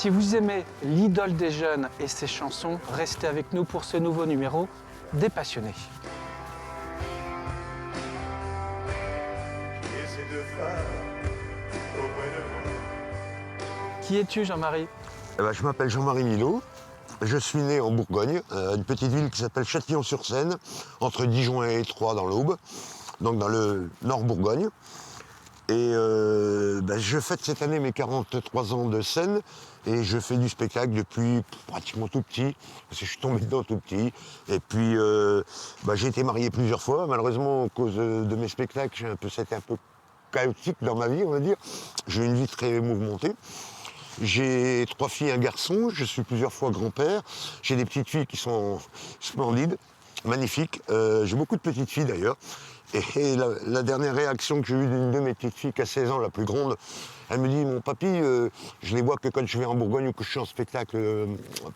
Si vous aimez l'idole des jeunes et ses chansons, restez avec nous pour ce nouveau numéro des Passionnés. Qui es-tu, Jean-Marie? Je m'appelle Jean-Marie Milot. Je suis né en Bourgogne, une petite ville qui s'appelle Châtillon-sur-Seine, entre Dijon et Troyes dans l'Aube, donc dans le nord Bourgogne. Et je fête cette année mes 43 ans de scène et je fais du spectacle depuis pratiquement tout petit, parce que je suis tombé dedans tout petit. Et puis j'ai été marié plusieurs fois. Malheureusement, à cause de mes spectacles, c'était un peu chaotique dans ma vie, on va dire. J'ai une vie très mouvementée. J'ai 3 filles et un garçon, je suis plusieurs fois grand-père. J'ai des petites filles qui sont splendides, magnifiques. J'ai beaucoup de petites filles d'ailleurs. Et la dernière réaction que j'ai eue d'une de mes petites filles qui a 16 ans, la plus grande, elle me dit « Mon papy, je les vois que quand je vais en Bourgogne ou que je suis en spectacle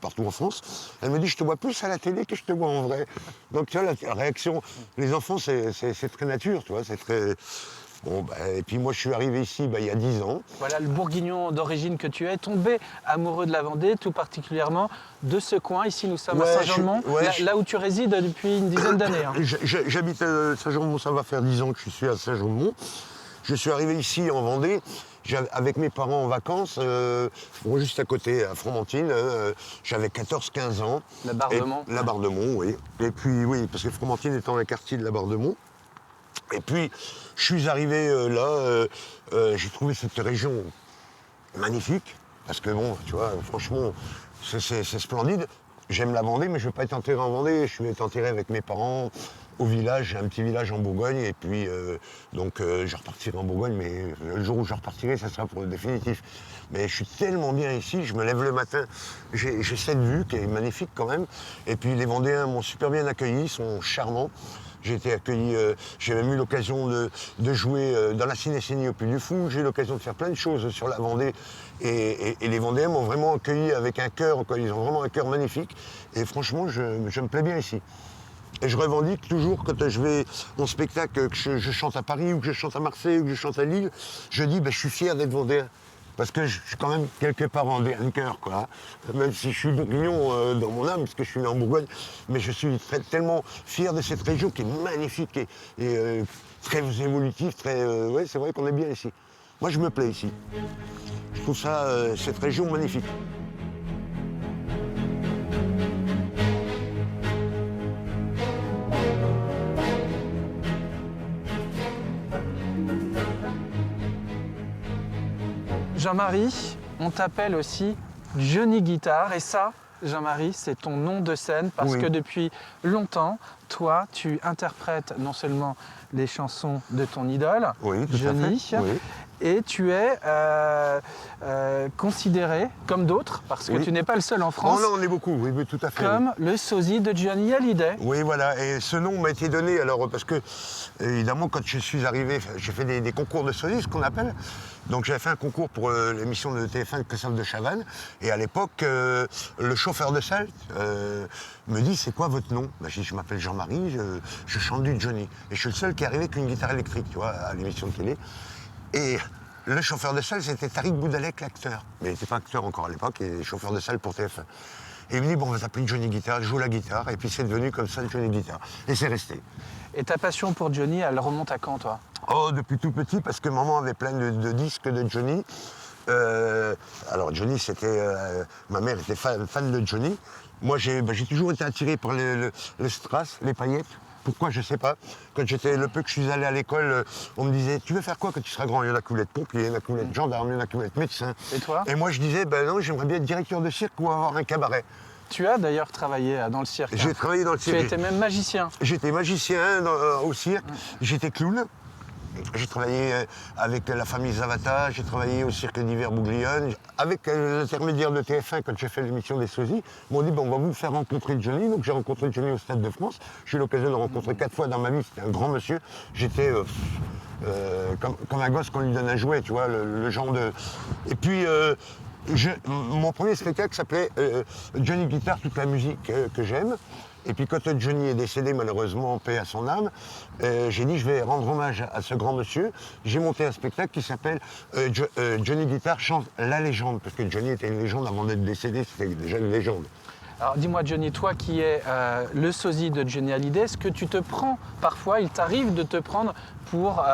partout en France. » Elle me dit « Je te vois plus à la télé que je te vois en vrai. » Donc tu vois, la réaction, les enfants, c'est très nature, tu vois, c'est très... et puis moi je suis arrivé ici il y a 10 ans. Voilà le bourguignon d'origine que tu es, tombé amoureux de la Vendée, tout particulièrement de ce coin. Ici nous sommes à Saint-Jean-de-Mont, là où tu résides depuis une dizaine d'années. Hein. J'habite à Saint-Jean-de-Mont, ça va faire 10 ans que je suis à Saint-Jean-de-Mont. Je suis arrivé ici en Vendée, avec mes parents en vacances, juste à côté, à Fromentine. J'avais 14-15 ans. La Barre-de-Mont. La Barre-de-Mont, oui. Et puis oui, parce que Fromentine étant un quartier de la Barre-de-Mont. Et puis, je suis arrivé là, j'ai trouvé cette région magnifique, parce que bon, tu vois, franchement, c'est splendide. J'aime la Vendée, mais je ne veux pas être enterré en Vendée, je vais être enterré avec mes parents au village, j'ai un petit village en Bourgogne, et puis je repartirai en Bourgogne, mais le jour où je repartirai, ça sera pour le définitif. Mais je suis tellement bien ici, je me lève le matin, j'ai cette vue qui est magnifique quand même, et puis les Vendéens m'ont super bien accueilli, ils sont charmants. J'ai été accueilli, j'ai même eu l'occasion de jouer dans la cinécénie au Puy du Fou, j'ai eu l'occasion de faire plein de choses sur la Vendée. Et les Vendéens m'ont vraiment accueilli avec un cœur, ils ont vraiment un cœur magnifique. Et franchement, je me plais bien ici. Et je revendique toujours, quand je vais en spectacle, que je chante à Paris, ou que je chante à Marseille, ou que je chante à Lille, je dis, je suis fier d'être Vendéen. Parce que je suis quand même quelque part en cœur, quoi. Même si je suis bourguignon dans mon âme, parce que je suis né en Bourgogne, mais je suis tellement fier de cette région qui est magnifique et très évolutive, ouais, c'est vrai qu'on est bien ici. Moi, je me plais ici. Je trouve ça, cette région magnifique. Jean-Marie, on t'appelle aussi Johnny Guitare, et ça, Jean-Marie, c'est ton nom de scène parce que depuis longtemps, toi, tu interprètes non seulement les chansons de ton idole, Johnny, et tu es considéré, comme d'autres, parce que tu n'es pas le seul en France, on est beaucoup, oui, tout à fait. Comme le sosie de Johnny Hallyday. Oui, voilà, et ce nom m'a été donné, alors, parce que, évidemment, quand je suis arrivé, j'ai fait des concours de sosie, ce qu'on appelle. Donc j'avais fait un concours pour l'émission de TF1 de Christophe de Chavannes, et à l'époque, le chauffeur de salle me dit « C'est quoi votre nom ?» Je dis « Je m'appelle Jean-Marie, je chante du Johnny. » Et je suis le seul qui est arrivé avec une guitare électrique, tu vois, à l'émission de télé. Et le chauffeur de salle, c'était Tariq Boudalek, l'acteur. Mais il n'était pas acteur encore à l'époque, et chauffeur de salle pour TF1. Et il me dit, on va t'appeler Johnny Guitare, je joue la guitare, et puis c'est devenu comme ça Johnny Guitare. Et c'est resté. Et ta passion pour Johnny, elle remonte à quand, toi? Oh, depuis tout petit, parce que maman avait plein de disques de Johnny. Alors Johnny, ma mère était fan de Johnny. Moi, j'ai toujours été attiré par le strass, les paillettes. Pourquoi, je sais pas. Quand j'étais le peu que je suis allé à l'école, on me disait « Tu veux faire quoi quand tu seras grand ?» Il y en a qui voulaient être pompier, il y en a qui voulaient être gendarme, il y en a qui voulaient être médecin. Et toi? Et moi, je disais « Non, j'aimerais bien être directeur de cirque ou avoir un cabaret. » Tu as d'ailleurs travaillé dans le cirque. J'ai travaillé dans le cirque. Tu étais même magicien. J'étais magicien au cirque, j'étais clown. J'ai travaillé avec la famille Zavata, j'ai travaillé au cirque d'hiver Bouglione. Avec l'intermédiaire de TF1, quand j'ai fait l'émission des sosies, ils m'ont dit on va vous faire rencontrer Johnny. Donc j'ai rencontré Johnny au Stade de France. J'ai eu l'occasion de le rencontrer 4 fois dans ma vie. C'était un grand monsieur. J'étais comme un gosse qu'on lui donne un jouet, tu vois, le genre de... Et puis, mon premier spectacle s'appelait Johnny Guitare, toute la musique que j'aime. Et puis quand Johnny est décédé, malheureusement, en paix à son âme, j'ai dit je vais rendre hommage à ce grand monsieur. J'ai monté un spectacle qui s'appelle Johnny Guitare chante la légende, parce que Johnny était une légende avant d'être décédé, c'était déjà une légende. Alors dis-moi Johnny, toi qui es le sosie de Johnny Hallyday, est-ce que tu te prends parfois, il t'arrive de te prendre pour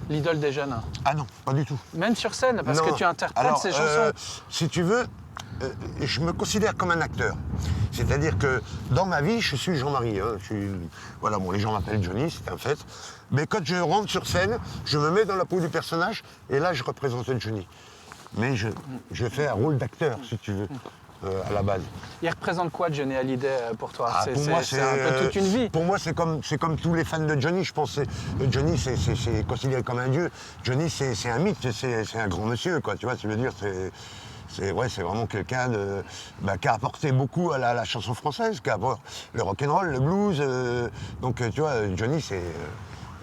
l'idole des jeunes? Ah non, pas du tout. Même sur scène, parce Non. que tu interprètes Alors, ces chansons. Si tu veux, je me considère comme un acteur. C'est-à-dire que dans ma vie, je suis Jean-Marie. Hein. Voilà, bon, les gens m'appellent Johnny, c'est un fait. Mais quand je rentre sur scène, je me mets dans la peau du personnage et là, je représente Johnny. Mais je fais un rôle d'acteur, si tu veux, à la base. Il représente quoi Johnny Hallyday pour toi? Pour moi, c'est un peu toute une vie. Pour moi, c'est comme tous les fans de Johnny. Je pense Johnny, c'est considéré comme un dieu. Johnny, c'est un mythe, c'est un grand monsieur, quoi. Tu vois, tu veux dire, c'est vraiment quelqu'un qui a apporté beaucoup à la chanson française, qui a apporté le rock'n'roll, le blues. Donc, tu vois, Johnny, c'est...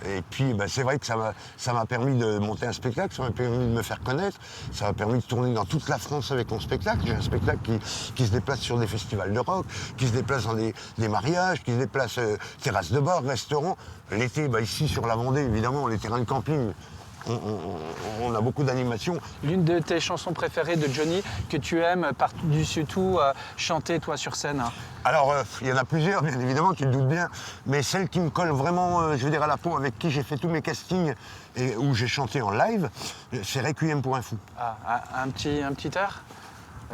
Et puis, c'est vrai que ça m'a permis de monter un spectacle, ça m'a permis de me faire connaître, ça m'a permis de tourner dans toute la France avec mon spectacle. J'ai un spectacle qui se déplace sur des festivals de rock, qui se déplace dans des mariages, qui se déplace terrasses de bar, restaurants. L'été, ici sur la Vendée, évidemment, les terrains de camping. On a beaucoup d'animations. L'une de tes chansons préférées de Johnny que tu aimes par-dessus tout chanter toi sur scène? Alors, il y en a plusieurs, bien évidemment, tu te doutes bien, mais celle qui me colle vraiment, je veux dire, à la peau, avec qui j'ai fait tous mes castings et où j'ai chanté en live, c'est Requiem pour un fou. Ah, un petit air?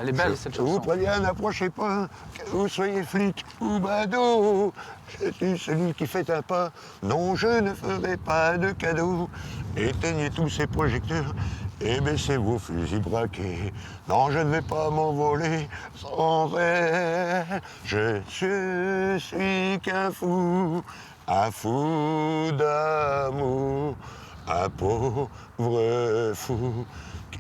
Elle est belle cette chanson. Vous prévenez, n'approchez pas, que vous soyez flic ou badaud. Je suis celui qui fait un pas. Non, je ne ferai pas de cadeau. Éteignez tous ces projecteurs et baissez vos fusils braqués. Non, je ne vais pas m'envoler sans elle. Je suis qu'un fou d'amour, un pauvre fou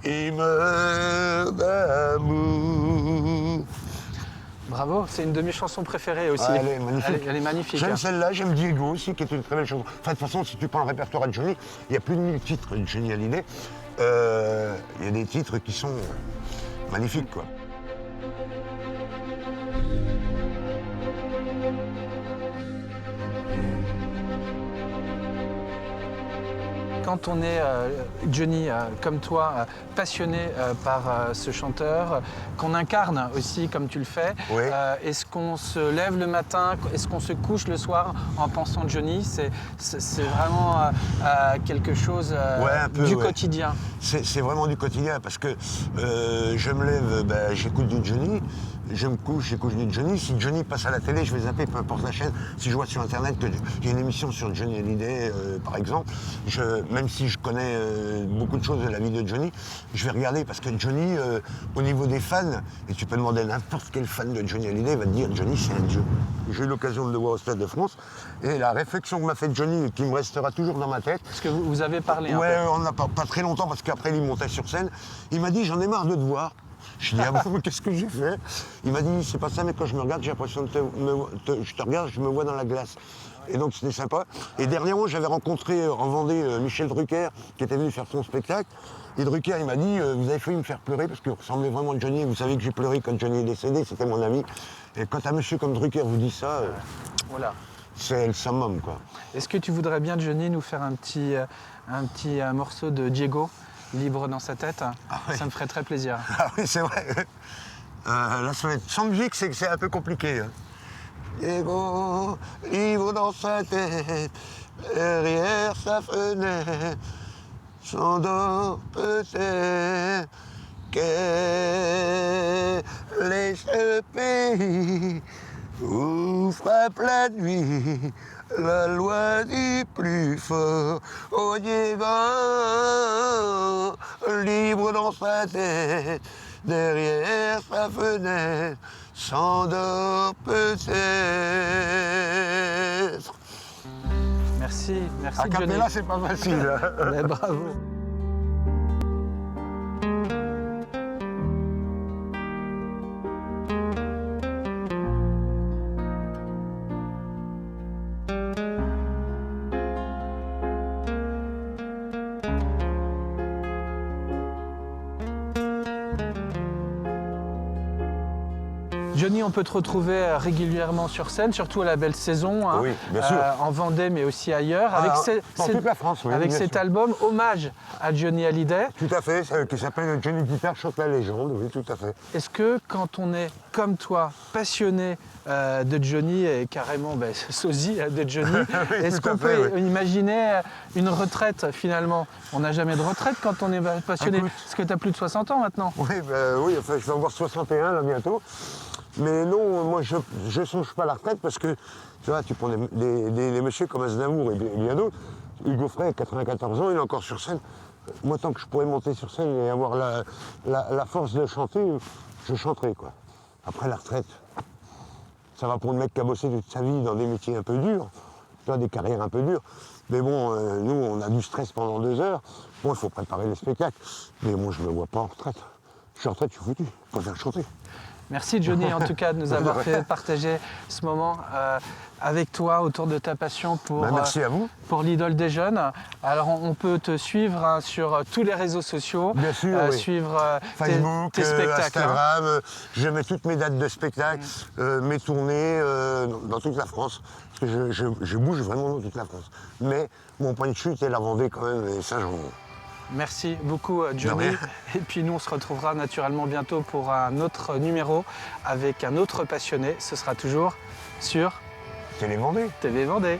qui meurt d'amour. Bravo, c'est une de mes chansons préférées aussi. Ah, elle est magnifique. Elle est magnifique. J'aime celle-là, j'aime Diego aussi, qui est une très belle chanson. Enfin, de toute façon, si tu prends le répertoire de Johnny, il y a plus de 1000 titres de Johnny Hallyday. Il y a des titres qui sont magnifiques, quoi. Quand on est, Johnny, comme toi, passionné par ce chanteur, qu'on incarne aussi comme tu le fais, Oui. est-ce qu'on se lève le matin, est-ce qu'on se couche le soir en pensant Johnny? C'est vraiment quelque chose du quotidien. C'est vraiment du quotidien parce que je me lève, j'écoute du Johnny. Je me couche, j'écoute du Johnny. Si Johnny passe à la télé, je vais zapper, peu importe la chaîne. Si je vois sur Internet qu'il y a une émission sur Johnny Hallyday, par exemple, même si je connais beaucoup de choses de la vie de Johnny, je vais regarder parce que Johnny, au niveau des fans, et tu peux demander à n'importe quel fan de Johnny Hallyday, va te dire Johnny, c'est un dieu. J'ai eu l'occasion de le voir au Stade de France et la réflexion que m'a faite Johnny, qui me restera toujours dans ma tête. Parce que vous avez parlé un peu. Ouais, on n'a pas très longtemps parce qu'après il montait sur scène. Il m'a dit j'en ai marre de te voir. Je dis, ah bon, qu'est-ce que j'ai fait? Il m'a dit, c'est pas ça, mais quand je me regarde, j'ai l'impression je te regarde, je me vois dans la glace. Et donc c'était sympa. Et dernièrement, j'avais rencontré en Vendée Michel Drucker, qui était venu faire son spectacle. Et Drucker, il m'a dit, vous avez failli me faire pleurer parce qu'il ressemblait vraiment à Johnny. Vous savez que j'ai pleuré quand Johnny est décédé, c'était mon ami. Et quand un monsieur comme Drucker vous dit ça, Voilà. c'est le summum, quoi. Est-ce que tu voudrais bien, Johnny, nous faire un petit morceau de Diego, libre dans sa tête? Oui. Ça me ferait très plaisir. Ah oui, c'est vrai. Là, sans musique, c'est un peu compliqué. Hein. Diego, libre dans sa tête, derrière sa fenêtre, s'endort peut-être. Quel est ce pays où frappe la nuit la loi du plus fort? Oh Diego, libre dans sa tête, derrière sa fenêtre, s'endort peut-être. Merci À Johnny. capella, c'est pas facile. Mais bravo. Johnny, on peut te retrouver régulièrement sur scène, surtout à la belle saison, hein, Oui, bien sûr. en Vendée mais aussi ailleurs, avec, dans toute la France, oui, avec bien cet sûr. album hommage à Johnny Hallyday. Tout à fait, qui s'appelle Johnny Guitar chante la légende, oui, tout à fait. Est-ce que quand on est comme toi, passionné de Johnny et carrément sosie de Johnny, Oui, est-ce tout à qu'on fait, peut oui. imaginer une retraite finalement? On n'a jamais de retraite quand on est passionné, Écoute. parce que tu as plus de 60 ans maintenant. Oui, oui, enfin, je vais avoir 61 là bientôt. Mais non, moi je ne songe pas à la retraite parce que tu vois, tu prends des messieurs comme Aznavour et bien d'autres. Hugo Frey, 94 ans, il est encore sur scène. Moi, tant que je pourrais monter sur scène et avoir la force de chanter, je chanterai, quoi. Après la retraite, ça va pour le mec qui a bossé toute sa vie dans des métiers un peu durs, tu vois, des carrières un peu dures. Mais bon, nous, on a du stress pendant 2 heures. Bon, il faut préparer les spectacles. Mais moi, je ne me vois pas en retraite. Je suis en retraite, je suis foutu. Je préfère chanter. Merci Johnny en tout cas de nous avoir fait partager ce moment avec toi autour de ta passion pour, Merci à vous. pour l'idole des jeunes. Alors on peut te suivre hein, sur tous les réseaux sociaux, Bien sûr, oui. suivre Facebook, tes spectacles. hein. Instagram, je mets toutes mes dates de spectacle, mes tournées dans toute la France. Parce que je bouge vraiment dans toute la France. Mais mon point de chute est la Vendée quand même, et ça j'en... Merci beaucoup Johnny. rien. Et puis nous on se retrouvera naturellement bientôt pour un autre numéro avec un autre passionné. Ce sera toujours sur Télé Vendée. TV Vendée.